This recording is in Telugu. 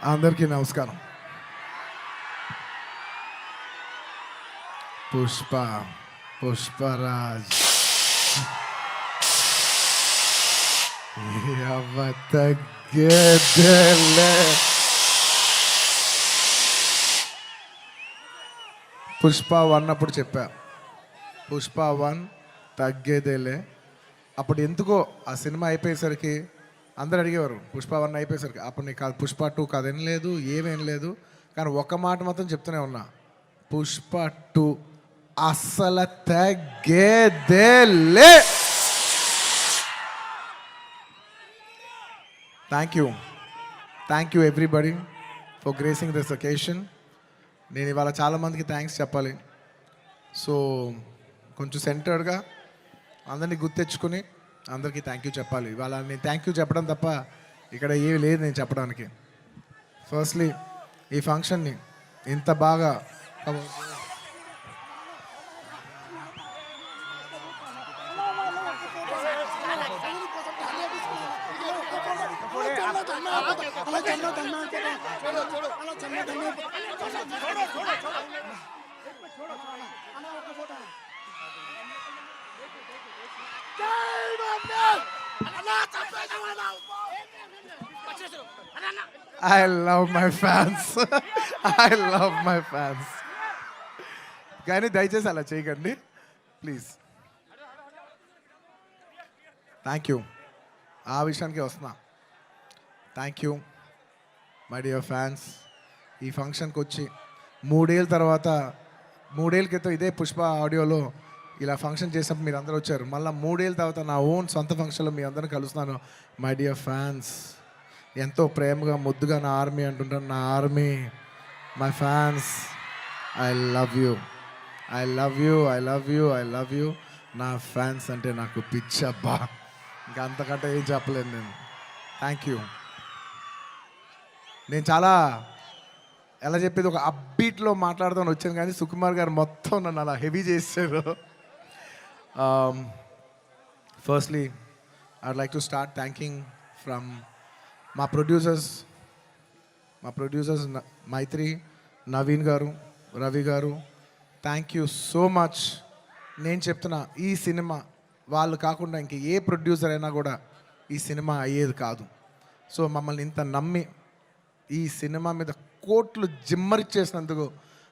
అందరికీ నమస్కారం. పుష్పరాజ్ తగ్గేదేలే. పుష్ప 1 అప్పుడు చెప్పా, పుష్ప 1 తగ్గేదేలే. అప్పుడు ఎందుకో ఆ సినిమా అయిపోయేసరికి అందరు అడిగేవారు, పుష్ప 1 అయిపోయేసరికి అప్పుడు నీకు కాదు, పుష్ప 2 కాదు, ఏం లేదు, ఏమేం లేదు. కానీ ఒక మాట మాత్రం చెప్తూనే ఉన్నా, పుష్ప 2 అస్సలు తగ్గేదేలే. Thank you everybody for gracing this occasion. నేను ఇవాళ చాలామందికి థ్యాంక్స్ చెప్పాలి. సో కొంచెం సెంటర్డ్గా అందరినీ గుర్తెచ్చుకొని అందరికీ థ్యాంక్ యూ చెప్పాలి. ఇవాళ నేను థ్యాంక్ యూ చెప్పడం తప్ప ఇక్కడ ఏమి లేదు నేను చెప్పడానికి. ఫస్ట్లీ ఈ ఫంక్షన్ని ఇంత బాగా I love my fans. I love my fans. కానీ దయచేసి అలా చేయకండి ప్లీజ్. Thank you. ఆ విషయానికి వస్తున్నా. Thank you my dear fans. ఈ ఫంక్షన్కి వచ్చి 3 ఏళ్ళ తర్వాత, 3 ఏళ్ళ క్రితం ఇదే పుష్ప ఆడియోలో ఇలా ఫంక్షన్ చేసినప్పుడు మీరు అందరూ వచ్చారు. మళ్ళీ 3 ఏళ్ళ తర్వాత నా ఓన్ సొంత ఫంక్షన్లో మీ అందరిని కలుస్తున్నాను. మై డియర్ ఫ్యాన్స్, ఎంతో ప్రేమగా ముద్దుగా నా ఆర్మీ అంటుంటాను. నా army, my fans, I love you, I love you, I love you, I love you. నా ఫ్యాన్స్ అంటే నాకు పిచ్చబ్బా, ఇంకా అంతకంటే ఏం చెప్పలేను నేను. Thank you. నేను చాలా ఎలా చెప్పేది, ఒక అప్బీట్లో మాట్లాడుతూ వచ్చాను, కానీ సుకుమార్ గారు మొత్తం నన్ను అలా హెవీ చేశారు. Firstly I'd like to start thanking from మా ప్రొడ్యూసర్స్ మైత్రి, నవీన్ గారు, రవి గారు. Thank you so much. నేను చెప్తున్నా, ఈ సినిమా వాళ్ళు కాకుండా ఇంక ఏ ప్రొడ్యూసర్ అయినా కూడా ఈ సినిమా అయ్యేది కాదు. సో మమ్మల్ని ఇంత నమ్మి ఈ సినిమా మీద కోట్లు జిమ్మరిచ్చేసినందుకు